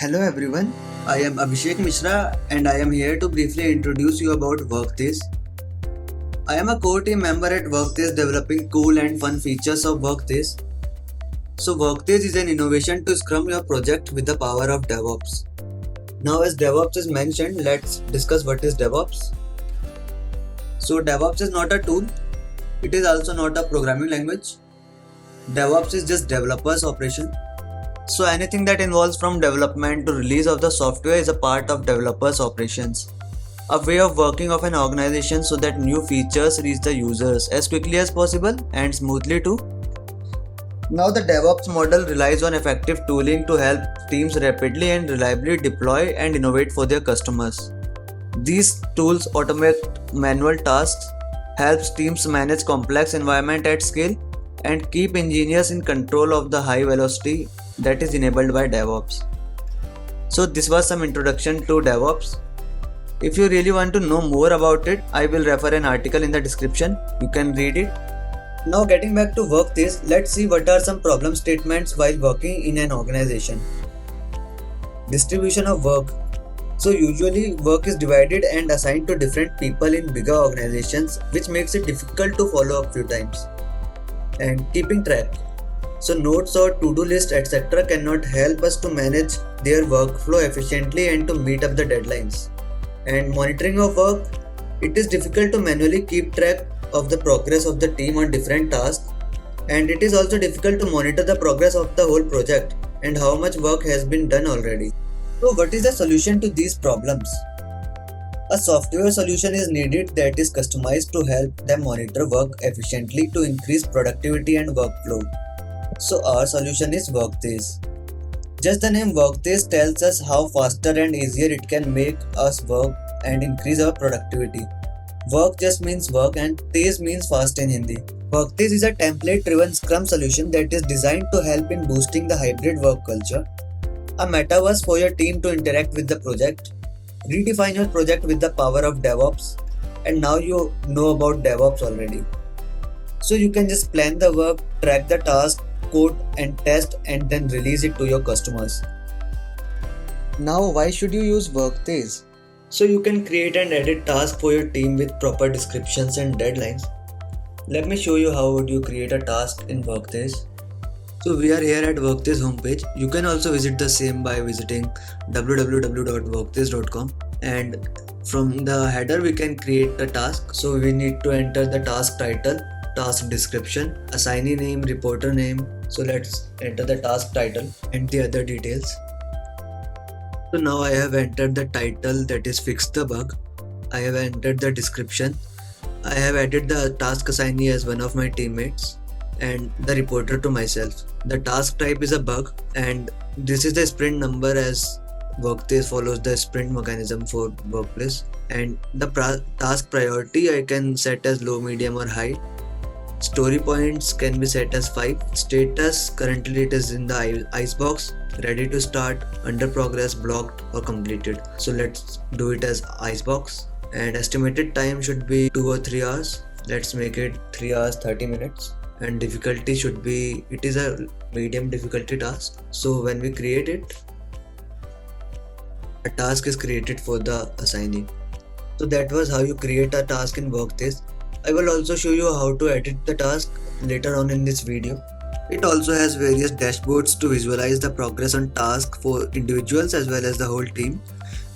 Hello everyone, I am Abhishek Mishra and I am here to briefly introduce you about Workdays. I am a core team member at Workdays developing cool and fun features of Workdays. So Workdays is an innovation to scrum your project with the power of DevOps. Now as DevOps is mentioned, let's discuss what is DevOps. So DevOps is not a tool, it is also not a programming language. DevOps is just developers operation. So anything that involves from development to release of the software is a part of developers operations. A way of working of an organization so that new features reach the users as quickly as possible and smoothly too. Now the DevOps model relies on effective tooling to help teams rapidly and reliably deploy and innovate for their customers. These tools automate manual tasks, helps teams manage complex environment at scale, and keep engineers in control of the high velocity that is enabled by DevOps. So this was some introduction to DevOps. If you really want to know more about it, I will refer an article in the description. You can read it. Now getting back to Workdays, let's see what are some problem statements while working in an organization. Distribution of work. So usually work is divided and assigned to different people in bigger organizations, which makes it difficult to follow up few times. And keeping track. So notes or to-do list etc. cannot help us to manage their workflow efficiently and to meet up the deadlines. And monitoring of work, it is difficult to manually keep track of the progress of the team on different tasks, and it is also difficult to monitor the progress of the whole project and how much work has been done already. So what is the solution to these problems? A software solution is needed that is customized to help them monitor work efficiently to increase productivity and workflow. So our solution is Workdays. Just the name Workdays tells us how faster and easier it can make us work and increase our productivity. Work just means work and Days means fast in Hindi. Workdays is a template-driven Scrum solution that is designed to help in boosting the hybrid work culture, a metaverse for your team to interact with the project, redefine your project with the power of DevOps, and now you know about DevOps already. So you can just plan the work, track the task, code and test and then release it to your customers. Now why should you use Workdays? So you can create and edit tasks for your team with proper descriptions and deadlines. Let me show you how would you create a task in Workdays. So we are here at Workdays homepage. You can also visit the same by visiting www.workdays.com, and from the header we can create a task. So we need to enter the task title, task description, assignee name, reporter name. So let's enter the task title and the other details. So now I have entered the title, that is fix the bug. I have entered the description. I have added the task assignee as one of my teammates and the reporter to myself. The task type is a bug and this is the sprint number as Workdays follows the sprint mechanism for workplace. And the task priority I can set as low, medium or high. Story points can be set as 5. Status, currently it is in the icebox, ready to start, under progress, blocked or completed. So let's do it as icebox. And estimated time should be 2 or 3 hours. Let's make it 3 hours 30 minutes. And difficulty should be, it is a medium difficulty task. So when we create it, a task is created for the assignee. So that was how you create a task in Workdays. I will also show you how to edit the task later on in this video. It also has various dashboards to visualize the progress on tasks for individuals as well as the whole team,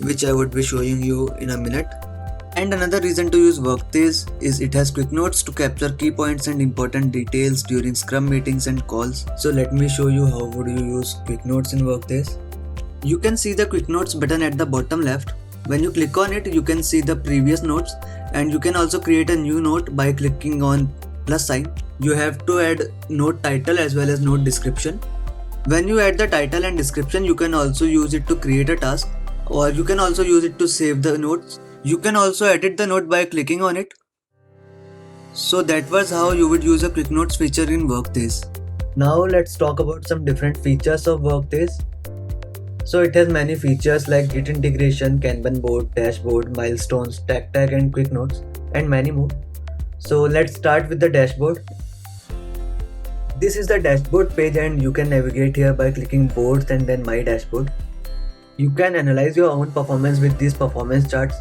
which I would be showing you in a minute. And another reason to use Workdays is it has quick notes to capture key points and important details during Scrum meetings and calls. So let me show you how would you use quick notes in Workdays. You can see the quick notes button at the bottom left. When you click on it, you can see the previous notes, and you can also create a new note by clicking on plus sign. You have to add note title as well as note description. When you add the title and description, you can also use it to create a task, or you can also use it to save the notes. You can also edit the note by clicking on it. So that was how you would use a quick notes feature in Workdays. Now let's talk about some different features of Workdays. So it has many features like Git integration, Kanban board, dashboard, milestones, tag and quick notes, and many more. So let's start with the dashboard. This is the dashboard page and you can navigate here by clicking boards and then my dashboard. You can analyze your own performance with these performance charts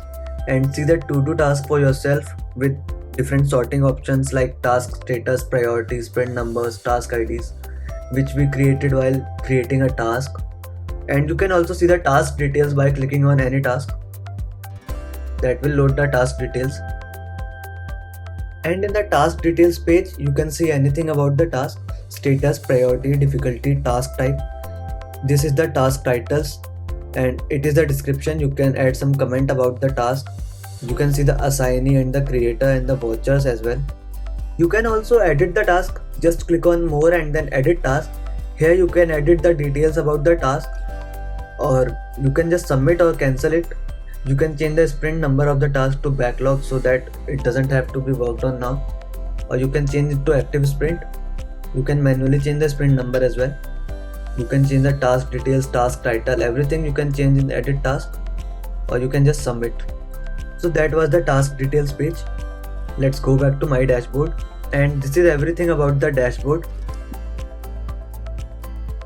and see the to-do task for yourself with different sorting options like task status, priority, sprint numbers, task IDs, which we created while creating a task. And you can also see the task details by clicking on any task. That will load the task details. And in the task details page, you can see anything about the task, status, priority, difficulty, task type. This is the task titles and it is the description. You can add some comment about the task. You can see the assignee and the creator and the watchers as well. You can also edit the task. Just click on more and then edit task. Here you can edit the details about the task, or you can just submit or cancel it. You can change the sprint number of the task to backlog so that it doesn't have to be worked on now, or you can change it to active sprint. You can manually change the sprint number as well. You can change the task details, task title, everything you can change in edit task, or you can just submit. So that was the task details page. Let's go back to my dashboard, and this is everything about the dashboard.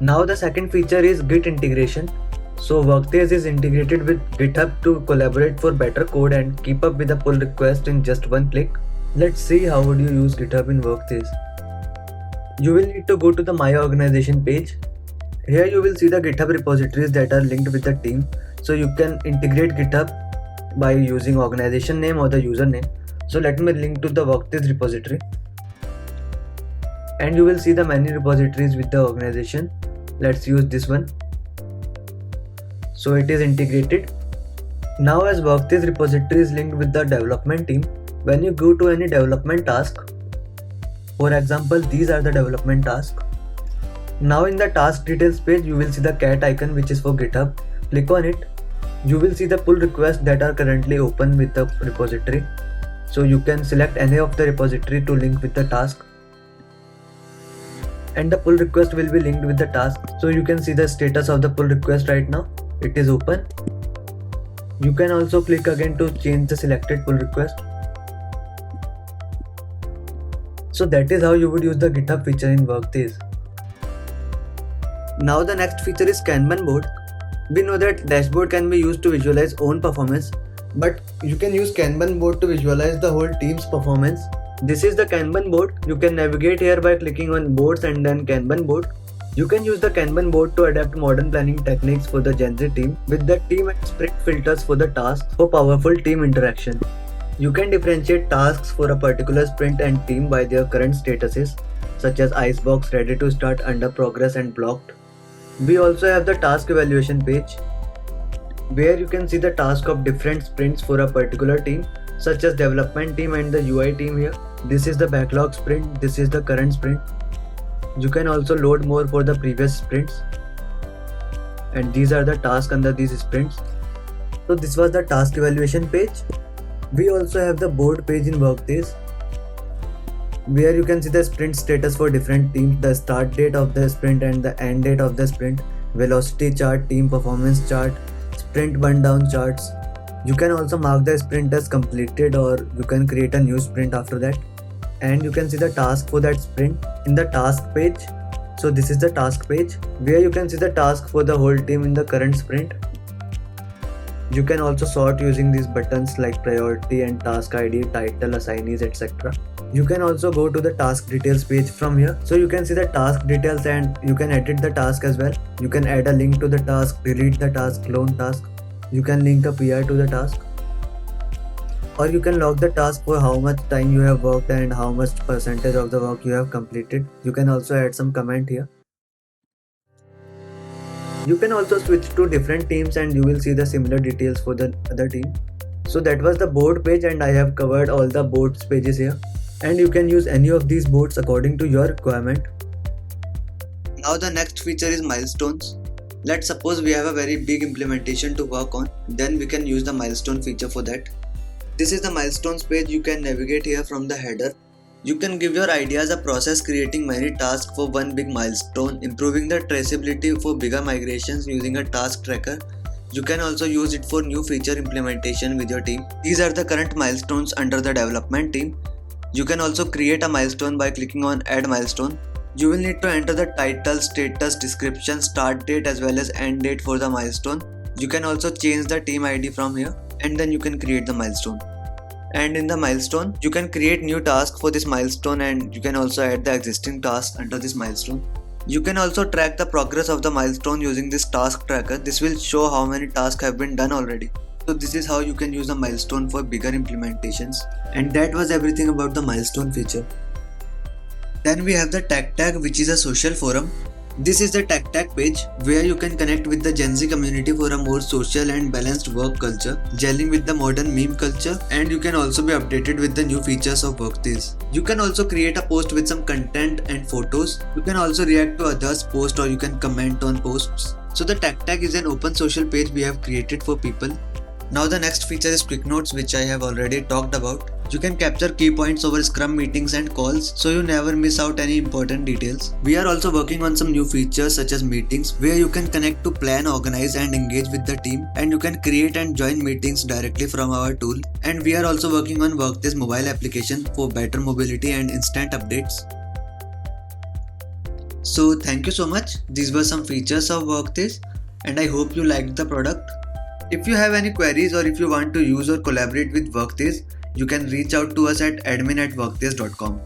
Now the second feature is Git integration. So Workdays is integrated with GitHub to collaborate for better code and keep up with the pull request in just one click. Let's see how would you use GitHub in Workdays. You will need to go to the My Organization page. Here you will see the GitHub repositories that are linked with the team. So you can integrate GitHub by using organization name or the username. So let me link to the Workdays repository. And you will see the many repositories with the organization. Let's use this one. So it is integrated. Now as Workdays repository is linked with the development team, when you go to any development task, for example these are the development tasks. Now in the task details page you will see the cat icon which is for GitHub. Click on it. You will see the pull requests that are currently open with the repository. So you can select any of the repository to link with the task. And the pull request will be linked with the task. So you can see the status of the pull request right now. It is open. You can also click again to change the selected pull request. So that is how you would use the GitHub feature in Workdays. Now the next feature is Kanban board. We know that dashboard can be used to visualize own performance, but you can use Kanban board to visualize the whole team's performance. This is the Kanban board. You can navigate here by clicking on boards and then Kanban board. You can use the Kanban board to adapt modern planning techniques for the Gen Z team with the team and sprint filters for the tasks for powerful team interaction. You can differentiate tasks for a particular sprint and team by their current statuses, such as icebox, ready to start, under progress and blocked. We also have the task evaluation page, where you can see the task of different sprints for a particular team, such as development team and the UI team here. This is the backlog sprint, this is the current sprint. You can also load more for the previous sprints. And these are the tasks under these sprints. So this was the task evaluation page. We also have the board page in Workdays, where you can see the sprint status for different teams, the start date of the sprint and the end date of the sprint, velocity chart, team performance chart, sprint burn down charts. You can also mark the sprint as completed, or you can create a new sprint after that. And you can see the task for that sprint in the task page. So this is the task page, where you can see the task for the whole team in the current sprint. You can also sort using these buttons like priority and task ID, title, assignees, etc. You can also go to the task details page from here. So you can see the task details and you can edit the task as well. You can add a link to the task, delete the task, clone task. You can link a PR to the task. Or you can log the task for how much time you have worked and how much percentage of the work you have completed. You can also add some comment here. You can also switch to different teams and you will see the similar details for the other team. So that was the board page, and I have covered all the boards pages here. And you can use any of these boards according to your requirement. Now the next feature is milestones. Let's suppose we have a very big implementation to work on, then we can use the milestone feature for that. This is the milestones page. You can navigate here from the header. You can give your ideas a process creating many tasks for one big milestone, improving the traceability for bigger migrations using a task tracker. You can also use it for new feature implementation with your team. These are the current milestones under the development team. You can also create a milestone by clicking on add milestone. You will need to enter the title, status, description, start date as well as end date for the milestone. You can also change the team ID from here, and then you can create the milestone. And in the milestone, you can create new tasks for this milestone, and you can also add the existing tasks under this milestone. You can also track the progress of the milestone using this task tracker. This will show how many tasks have been done already. So this is how you can use a milestone for bigger implementations. And that was everything about the milestone feature. Then we have the TechTag, which is a social forum. This is the TechTag page where you can connect with the Gen Z community for a more social and balanced work culture, gelling with the modern meme culture, and you can also be updated with the new features of Workdays. You can also create a post with some content and photos. You can also react to others' posts, or you can comment on posts. So the TechTag is an open social page we have created for people. Now the next feature is Quick Notes, which I have already talked about. You can capture key points over Scrum meetings and calls, so you never miss out any important details. We are also working on some new features such as meetings, where you can connect to plan, organize and engage with the team, and you can create and join meetings directly from our tool. And we are also working on Workdays mobile application for better mobility and instant updates. So thank you so much. These were some features of Workdays, and I hope you liked the product. If you have any queries, or if you want to use or collaborate with Workdays, you can reach out to us at admin@workdays.com.